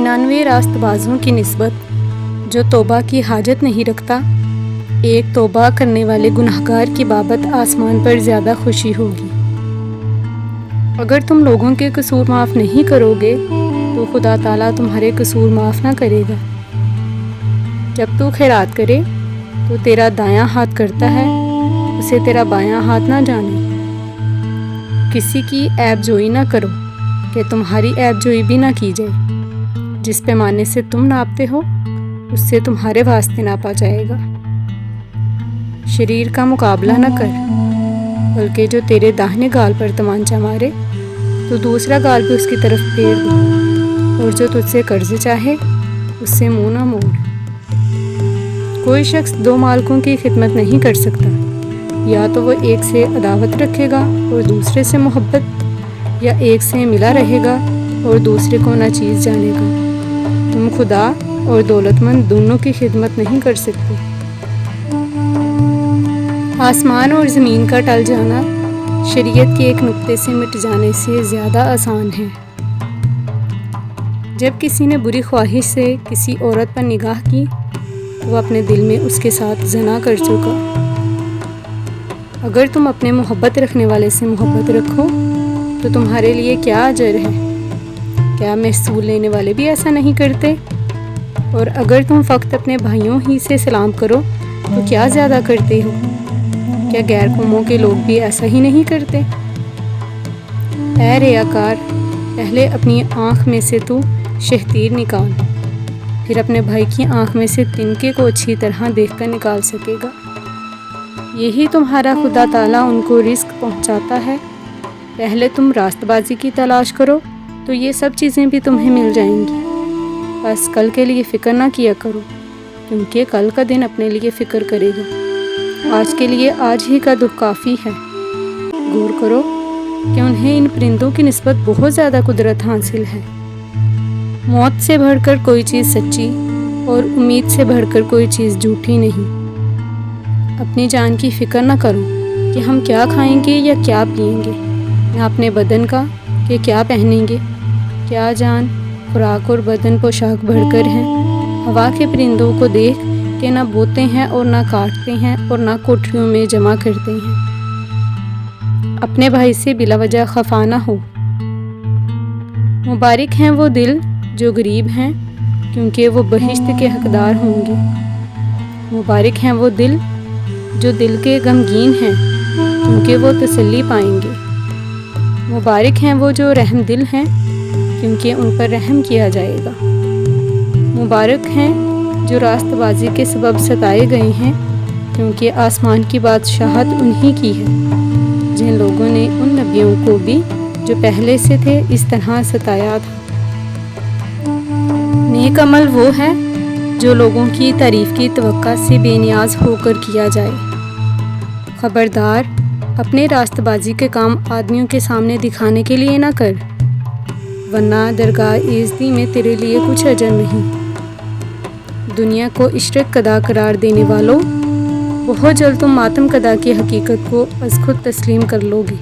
99 راست بازوں کی نسبت جو توبہ کی حاجت نہیں رکھتا، ایک توبہ کرنے والے گناہگار کی بابت آسمان پر زیادہ خوشی ہوگی۔ اگر تم لوگوں کے قصور معاف نہیں کرو گے تو خدا تعالیٰ تمہارے قصور معاف نہ کرے گا۔ جب تو خیرات کرے تو تیرا دایاں ہاتھ کرتا ہے، اسے تیرا بایاں ہاتھ نہ جانے۔ کسی کی عیب جوئی نہ کرو کہ تمہاری عیب جوئی بھی نہ کی جائے۔ جس پیمانے سے تم ناپتے ہو اس سے تمہارے واسطے ناپا جائے گا۔ شریر کا مقابلہ نہ کر، بلکہ جو تیرے داہنے گال پر تمانچہ مارے تو دوسرا گال بھی اس کی طرف پھیر دو، اور جو تجھ سے قرض چاہے اس سے منہ نہ موڑ۔ کوئی شخص 2 مالکوں کی خدمت نہیں کر سکتا، یا تو وہ ایک سے عداوت رکھے گا اور دوسرے سے محبت، یا ایک سے ملا رہے گا اور دوسرے کو ناچیز جانے گا۔ تم خدا اور دولت مند دونوں کی خدمت نہیں کر سکتے۔ آسمان اور زمین کا ٹل جانا شریعت کے ایک نقطے سے مٹ جانے سے زیادہ آسان ہے۔ جب کسی نے بری خواہش سے کسی عورت پر نگاہ کی تو وہ اپنے دل میں اس کے ساتھ زنا کر چکا۔ اگر تم اپنے محبت رکھنے والے سے محبت رکھو تو تمہارے لیے کیا اجر ہے؟ کیا محصول لینے والے بھی ایسا نہیں کرتے؟ اور اگر تم فقط اپنے بھائیوں ہی سے سلام کرو تو کیا زیادہ کرتے ہو؟ کیا غیر قوموں کے لوگ بھی ایسا ہی نہیں کرتے؟ اے ریاکار، پہلے اپنی آنکھ میں سے تو شہتیر نکال، پھر اپنے بھائی کی آنکھ میں سے تنکے کو اچھی طرح دیکھ کر نکال سکے گا۔ یہی تمہارا خدا تعالیٰ ان کو رزق پہنچاتا ہے۔ پہلے تم راست بازی کی تلاش کرو تو یہ سب چیزیں بھی تمہیں مل جائیں گی۔ بس کل کے لیے فکر نہ کیا کرو، کیونکہ کل کا دن اپنے لیے فکر کرے گا۔ آج کے لیے آج ہی کا دکھ کافی ہے۔ غور کرو کہ انہیں ان پرندوں کی نسبت بہت زیادہ قدرت حاصل ہے۔ موت سے بڑھ کر کوئی چیز سچی اور امید سے بڑھ کر کوئی چیز جھوٹی نہیں۔ اپنی جان کی فکر نہ کرو کہ ہم کیا کھائیں گے یا کیا پئیں گے، نہ اپنے بدن کا کہ کیا پہنیں گے۔ کیا جان، خوراک اور بدن پوشاک بڑھ کر ہیں۔ ہوا کے پرندوں کو دیکھ کہ نہ بوتے ہیں اور نہ کاٹتے ہیں اور نہ کوٹریوں میں جمع کرتے ہیں۔ اپنے بھائی سے بلا وجہ خفا نہ ہو۔ مبارک ہیں وہ دل جو غریب ہیں، کیونکہ وہ بہشت کے حقدار ہوں گے۔ مبارک ہیں وہ دل جو دل کے غمگین ہیں، کیونکہ وہ تسلی پائیں گے۔ مبارک ہیں وہ جو رحم دل ہیں، کیونکہ ان پر رحم کیا جائے گا۔ مبارک ہیں جو راست بازی کے سبب ستائے گئے ہیں، کیونکہ آسمان کی بادشاہت انہی کی ہے۔ جن لوگوں نے ان نبیوں کو بھی جو پہلے سے تھے اس طرح ستایا تھا۔ نیک عمل وہ ہے جو لوگوں کی تعریف کی توقع سے بے نیاز ہو کر کیا جائے۔ خبردار، اپنے راست بازی کے کام آدمیوں کے سامنے دکھانے کے لیے نہ کر، ورنہ درگاہ ایزدی میں تیرے لیے کچھ اجر نہیں۔ دنیا کو عشرت قضا قرار دینے والوں، بہت جلد تم ماتم قضا کی حقیقت کو از خود تسلیم کر لو گے۔